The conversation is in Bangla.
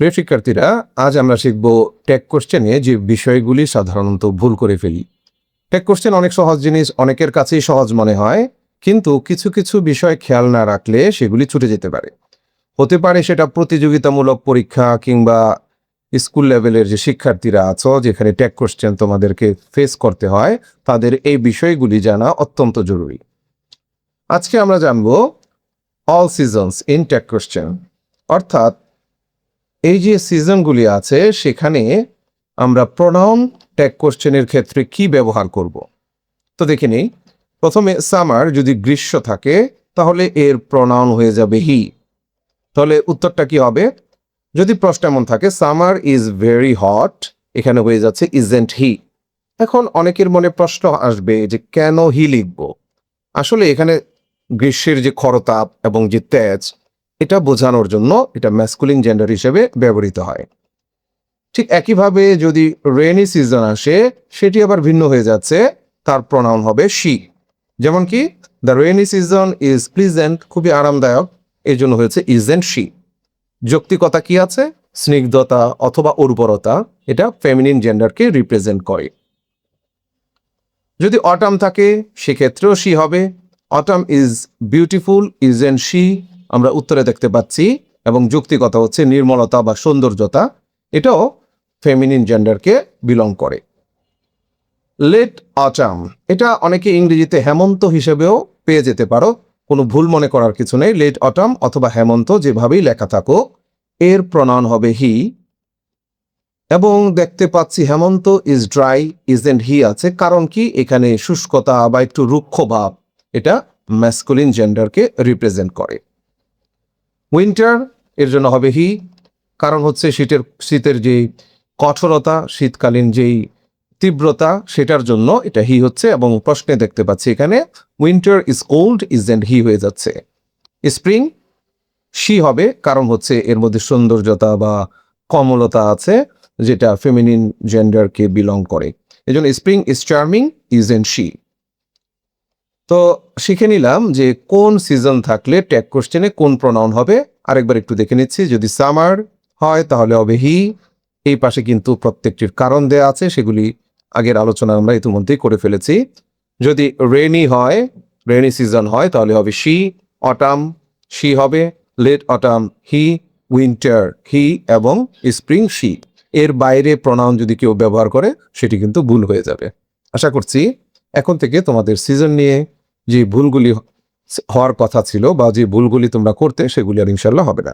প্রিয় শিক্ষার্থীরা, আজ আমরা শিখব টেক কোশ্চেনে যে বিষয়গুলি সাধারণত ভুল করে ফেলি। টেক কোশ্চেন অনেক সহজ জিনিস, অনেকের কাছেই সহজ মনে হয়, কিন্তু কিছু কিছু বিষয় খেয়াল না রাখলে সেগুলি ছুটে যেতে পারে। হতে পারে সেটা প্রতিযোগিতামূলক পরীক্ষা কিংবা স্কুল লেভেলের যে শিক্ষার্থীরা আছো, যেখানে টেক কোশ্চেন তোমাদেরকে ফেস করতে হয়, তাদের এই বিষয়গুলি জানা অত্যন্ত জরুরি। আজকে আমরা জানব all seasons in tech question, অর্থাৎ এই যে সিজনগুলি আছে সেখানে আমরা প্রোনাউন টেক কোশ্চেনের ক্ষেত্রে কি ব্যবহার করব। তো দেখে নিই। প্রথমে সামার যদি গ্রীষ্ম থাকে তাহলে এর প্রোনাউন হয়ে যাবে হি। তাহলে উত্তরটা কি হবে? যদি প্রশ্ন এমন থাকে সামার ইজ ভেরি হট, এখানে হয়ে যাচ্ছে ইজেন্ট হি। এখন অনেকের মনে প্রশ্ন আসবে যে কেন হি লিখব। আসলে এখানে গ্রীষ্মের যে খরতাপ এবং যে তেজ, এটা বোঝানোর জন্য এটা ম্যাসকুলিন জেন্ডার হিসেবে ব্যবহৃত হয়। ঠিক একইভাবে যদি রেনি সিজন আসে, সেটি আবার ভিন্ন হয়ে যাচ্ছে, তার প্রোনাউন হবে শি। যেমন কি the rainy season is pleasant, খুবই আরামদায়ক, এই জন্য হয়েছে ইজেন্ট শি। যৌক্তিকতা কি আছে? স্নিগ্ধতা অথবা উর্বরতা, এটা ফেমিনিন জেন্ডারকে রিপ্রেজেন্ট করে। যদি অটাম থাকে সেক্ষেত্রেও শি হবে। Autumn is beautiful, isn't she, আমরা উত্তরে দেখতে পাচ্ছি। এবং যৌক্তিকতা হচ্ছে নির্মলতা বা সৌন্দর্যতা, এটাও ফেমিনিন জেন্ডারকে বিলং করে। লেট অটাম, এটা অনেকে ইংরেজিতে হেমন্ত হিসেবেও পেয়ে যেতে পারো, কোনো ভুল মনে করার কিছু নেই। লেট অটাম অথবা হেমন্ত যেভাবেই লেখা থাকুক, এর প্রনাউন হবে হি। এবং দেখতে পাচ্ছি হেমন্ত ইজ ড্রাই, ইজেন্ট হি আছে, কারণ কি এখানে শুষ্কতা বা একটু রুক্ষ ভাব, এটা ম্যাসকুলিন জেন্ডারকে রিপ্রেজেন্ট করে। উইন্টার এর জন্য হবে হি, কারণ হচ্ছে শীতের যে কঠোরতা, শীতকালীন যেই তীব্রতা, সেটার জন্য এটা হি হচ্ছে। এবং প্রশ্নে দেখতে পাচ্ছি এখানে winter is cold, isn't he হয়ে যাচ্ছে। স্প্রিং শি হবে, কারণ হচ্ছে এর মধ্যে সৌন্দর্যতা বা কমলতা আছে, যেটা ফেমিনিন জেন্ডারকে বিলং করে। এই জন্য spring is charming, isn't she. তো শিখে নিলাম যে কোন সিজন থাকলে টেক কোশ্চেনে কোন প্রোনাউন হবে। আরেকবার একটু দেখে নিচ্ছি। যদি সামার হয় তাহলে হবে হি। এই পাশে কিন্তু প্রত্যেকটির কারণ দেয়া আছে, সেগুলি আগের আলোচনা আমরা ইতিমধ্যেই করে ফেলেছি। যদি রেনি হয়, রেনি সিজন হয়, তাহলে হবে শি। অটাম শি হবে। লেট অটাম হি। উইন্টার হি এবং স্প্রিং শি। এর বাইরে প্রোনাউন যদি কেউ ব্যবহার করে সেটি কিন্তু ভুল হয়ে যাবে। আশা করছি এখন থেকে তোমাদের সিজন নিয়ে যে ভুলগুলি হওয়ার কথা ছিল বা যে ভুলগুলি তোমরা করতে, সেগুলি আর ইনশাল্লাহ হবে না।